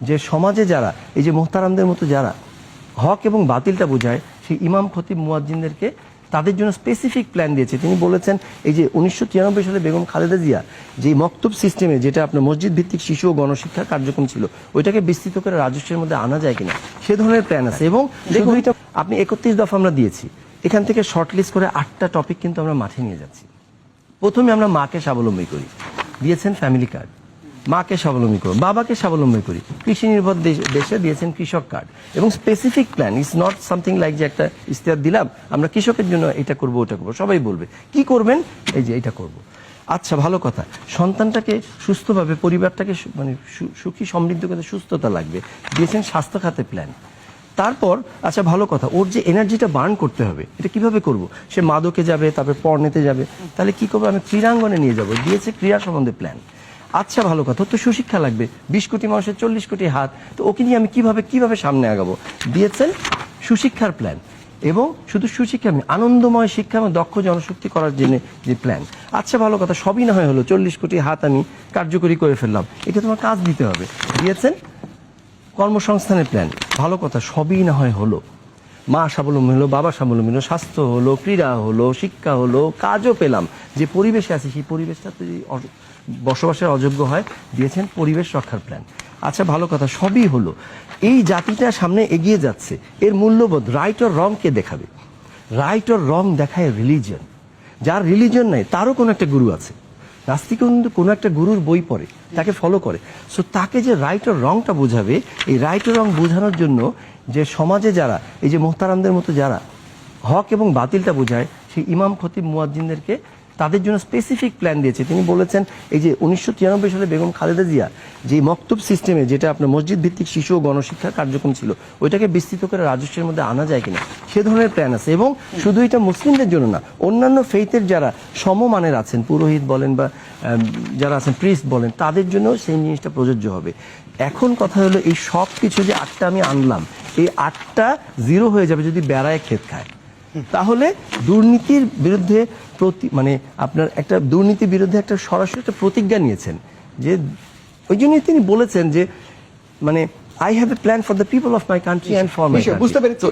যে সমাজে যারা এই যে মোহতারামদের মতো যারা হক এবং বাতিলটা বোঝায়, সেই ইমাম খতিব মুয়াজ্জিনদেরকে তাদের জন্য স্পেসিফিক প্ল্যান দিয়েছে। তিনি বলেছেন এই যে 1993 সালে বেগম খালেদা জিয়া যে মক্তব সিস্টেমে, যেটা আপনার মসজিদ ভিত্তিক শিশু ও গণশিক্ষা কার্যক্রম ছিল, ওইটাকে বিস্তৃত করে রাজস্বের মধ্যে আনা যায় কিনা সে ধরনের প্ল্যান আছে। এবং দেখুন, এটা আপনি 31 দফা আমরা দিয়েছি, এখান থেকে শর্টলিস্ট করে 8টা টপিক কিন্তু আমরা মাঠে নিয়ে যাচ্ছি। প্রথমে আমরা মাকে স্বাবলম্বী করি, দিয়েছেন ফ্যামিলি কার্ড। মাকে স্বাবলম্বী করো, বাবাকে স্বাবলম্বী করি, কৃষি নির্ভর দেশে দিয়েছেন কৃষক কার্ড। এবং specific plan, is not something like যে একটা ইস্তেহার দিলাম আমরা কৃষকের জন্য এটা করবো ওটা করবো, সবাই বলবে কি করবেন, এই যে এটা করব। আচ্ছা, ভালো কথা, সন্তানটাকে সুস্থভাবে, পরিবারটাকে মানে সুখী সমৃদ্ধ করতে সুস্থতা লাগবে, দিয়েছেন স্বাস্থ্য খাতে প্ল্যান। তারপর আচ্ছা ভালো কথা, ওর যে এনার্জিটা বার্ন করতে হবে, এটা কিভাবে করব? সে মাদকে যাবে, তারপরে পর্নেতে যাবে, তাহলে কি করবো? আমি ক্রীড়াঙ্গনে নিয়ে যাব, দিয়েছে ক্রীড়া সম্বন্ধে প্ল্যান। আচ্ছা ভালো কথা, তো সুশিক্ষা লাগবে, 20 কোটি মানুষের 40 কোটি হাত, তো ওকে নিয়ে আমি কিভাবে সামনে আগাবো, দিয়েছেন সুশিক্ষার প্ল্যান। এবং শুধু সুশিক্ষা আমি আনন্দময় শিক্ষা এবং দক্ষ জনশক্তি করার জন্য যে প্ল্যান। আচ্ছা ভালো কথা, সবই না হয় হলো, 40 কোটি হাত আমি কার্যকরী করে ফেললাম, এটা তোমার কাজ দিতে হবে, দিয়েছেন কর্মসংস্থানের প্ল্যান। ভালো কথা, সবই না হয় হলো, মা স্বাবলম্বী হলো, বাবা স্বাবলম্বী হলো, স্বাস্থ্য হলো, ক্রীড়া হলো, শিক্ষা হলো, কাজও পেলাম, যে পরিবেশে আছে সেই পরিবেশটা যদি বসবাসের অযোগ্য হয়, দিয়েছেন পরিবেশ রক্ষার প্ল্যান। আচ্ছা ভালো কথা, সবই হলো, এই জাতিটা সামনে এগিয়ে যাচ্ছে, এর মূল্যবোধ রাইট অর রং কে দেখাবে? রাইট অর রং দেখায় রিলিজন। যার রিলিজন নাই তারও কোনো একটা গুরু আছে, নাস্তিক কিন্তু কোনো একটা গুরুর বই পড়ে, তাকে ফলো করে। সো তাকে যে রাইট অর রংটা বোঝাবে, এই রাইট অর রং বোঝানোর জন্য যে সমাজে যারা এই যে মোহতারামদের মতো যারা হক এবং বাতিলটা বোঝায়, সেই ইমাম খতিব মুয়াজ্জিনদেরকে তাদের জন্য স্পেসিফিক প্ল্যান দিয়েছে। তিনি বলেছেন এই যে 1993 সালে বেগম খালেদা জিয়া যে মক্তব সিস্টেমে, যেটা আপনার মসজিদ ভিত্তিক শিশু ও গণশিক্ষা কার্যক্রম ছিল, ওইটাকে বিস্তৃত করে রাজস্বের মধ্যে আনা যায় কিনা সে ধরনের প্ল্যান আছে। এবং শুধু এটা মুসলিমদের জন্য না, অন্যান্য ফেইথের যারা সমমানের আছেন, পুরোহিত বলেন বা যারা আছেন প্রিস্ট বলেন, তাদের জন্য সেই জিনিসটা প্রযোজ্য হবে। এখন কথা হলো, এই সব কিছু যে 8টা আমি আনলাম, এই 8টা জিরো হয়ে যাবে যদি বেড়ায় ক্ষেত খায়। তাহলে দুর্নীতির বিরুদ্ধে মানে আপনার একটা দুর্নীতির বিরুদ্ধে একটা সরাসরি একটা প্রতিজ্ঞা নিয়েছেন, যে ওই জন্যই তিনি বলেছেন যে মানে I have a plan for the people of my country and for my country. বুঝতে পেরেছি।